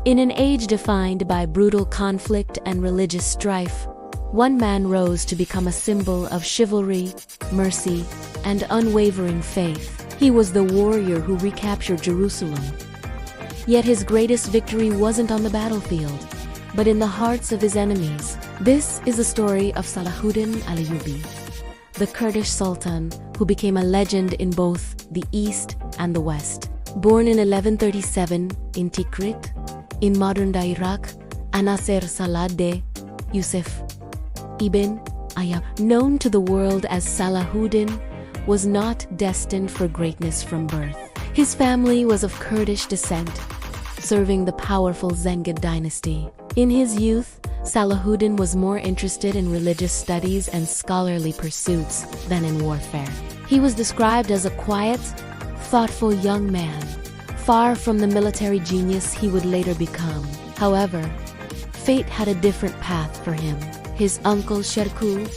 In an age defined by brutal conflict and religious strife, one man rose to become a symbol of chivalry, mercy, and unwavering faith. He was the warrior who recaptured Jerusalem. Yet his greatest victory wasn't on the battlefield, but in the hearts of his enemies. This is the story of Salahuddin Ayyubi, the Kurdish Sultan who became a legend in both the East and the West. Born in 1137 in Tikrit, in modern-day Iraq, Anasir Salahuddin Yusuf ibn Ayyub, known to the world as Salahuddin, was not destined for greatness from birth. His family was of Kurdish descent, serving the powerful Zengid dynasty. In his youth, Salahuddin was more interested in religious studies and scholarly pursuits than in warfare. He was described as a quiet, thoughtful young man, far from the military genius he would later become. However, fate had a different path for him. His uncle Sherku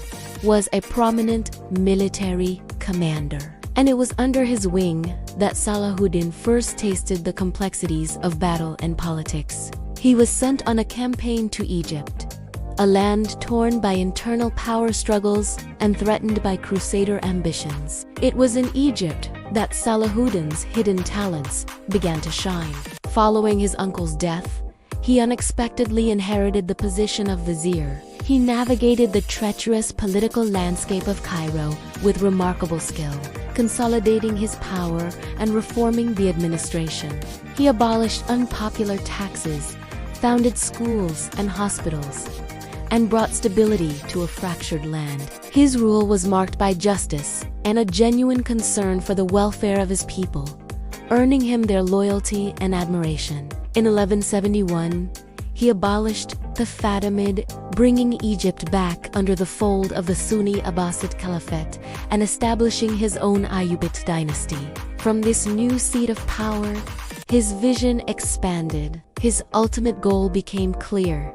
was a prominent military commander, and it was under his wing that Salahuddin first tasted the complexities of battle and politics. He was sent on a campaign to Egypt, a land torn by internal power struggles and threatened by crusader ambitions. It was in Egypt that Salahuddin's hidden talents began to shine. Following his uncle's death, he unexpectedly inherited the position of vizier. He navigated the treacherous political landscape of Cairo with remarkable skill, consolidating his power and reforming the administration. He abolished unpopular taxes, founded schools and hospitals, and brought stability to a fractured land. His rule was marked by justice and a genuine concern for the welfare of his people, earning him their loyalty and admiration. In 1171, he abolished the Fatimid, bringing Egypt back under the fold of the Sunni Abbasid Caliphate and establishing his own Ayyubid dynasty. From this new seat of power, his vision expanded. His ultimate goal became clear: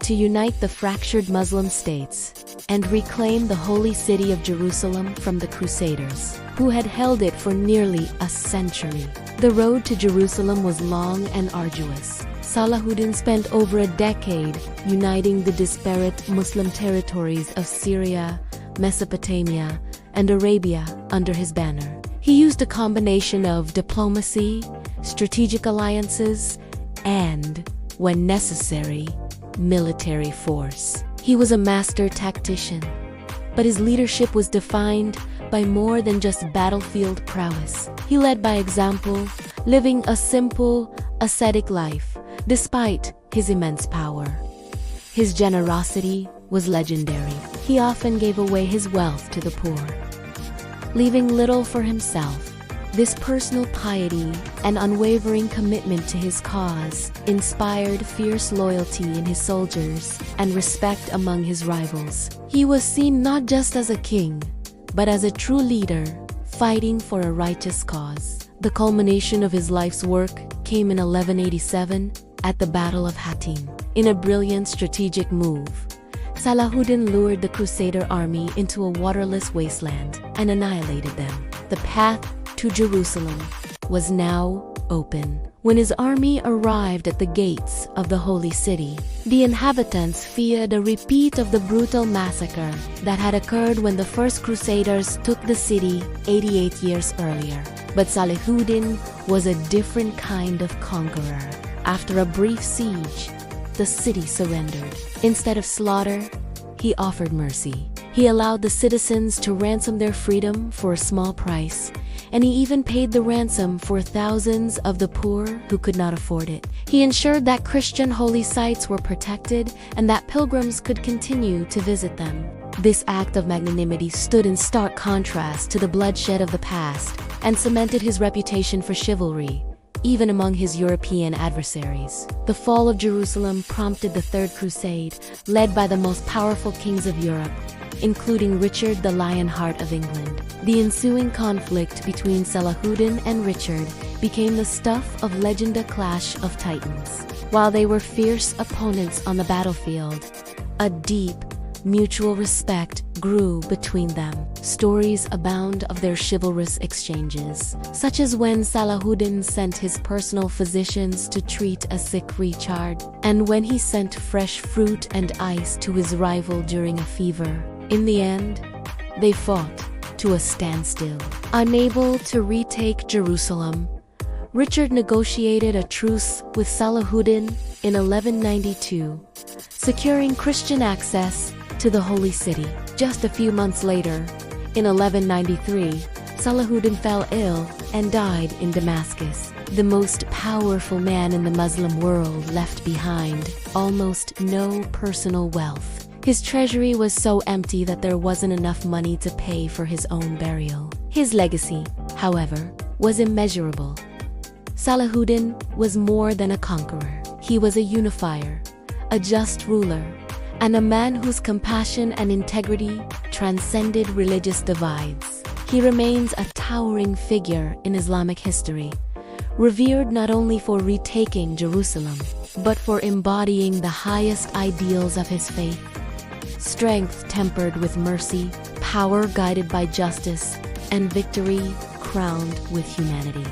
to unite the fractured Muslim states and reclaim the holy city of Jerusalem from the Crusaders, who had held it for nearly a century. The road to Jerusalem was long and arduous. Salahuddin spent over a decade uniting the disparate Muslim territories of Syria, Mesopotamia, and Arabia under his banner. He used a combination of diplomacy, strategic alliances, and, when necessary, military force. He was a master tactician, but his leadership was defined by more than just battlefield prowess. He led by example, living a simple, ascetic life despite his immense power. His generosity was legendary. He often gave away his wealth to the poor, leaving little for himself. This personal piety and unwavering commitment to his cause inspired fierce loyalty in his soldiers and respect among his rivals. He was seen not just as a king, but as a true leader fighting for a righteous cause. The culmination of his life's work came in 1187 at the Battle of Hattin. In a brilliant strategic move, Salahuddin lured the Crusader army into a waterless wasteland and annihilated them. The path to Jerusalem was now open. When his army arrived at the gates of the holy city, the inhabitants feared a repeat of the brutal massacre that had occurred when the first Crusaders took the city 88 years earlier. But Salahuddin was a different kind of conqueror. After a brief siege, the city surrendered. Instead of slaughter, he offered mercy. He allowed the citizens to ransom their freedom for a small price, and he even paid the ransom for thousands of the poor who could not afford it. He ensured that Christian holy sites were protected and that pilgrims could continue to visit them. This act of magnanimity stood in stark contrast to the bloodshed of the past and cemented his reputation for chivalry, even among his European adversaries. The fall of Jerusalem prompted the Third Crusade, led by the most powerful kings of Europe, including Richard the Lionheart of England. The ensuing conflict between Salahuddin and Richard became the stuff of legend, a clash of titans. While they were fierce opponents on the battlefield, a deep, mutual respect grew between them. Stories abound of their chivalrous exchanges, such as when Salahuddin sent his personal physicians to treat a sick Richard, and when he sent fresh fruit and ice to his rival during a fever. In the end, they fought to a standstill. Unable to retake Jerusalem, Richard negotiated a truce with Salahuddin in 1192, securing Christian access to the Holy City. Just a few months later, in 1193, Salahuddin fell ill and died in Damascus. The most powerful man in the Muslim world left behind almost no personal wealth. His treasury was so empty that there wasn't enough money to pay for his own burial. His legacy, however, was immeasurable. Salahuddin was more than a conqueror. He was a unifier, a just ruler, and a man whose compassion and integrity transcended religious divides. He remains a towering figure in Islamic history, revered not only for retaking Jerusalem, but for embodying the highest ideals of his faith: strength tempered with mercy, power guided by justice, and victory crowned with humanity.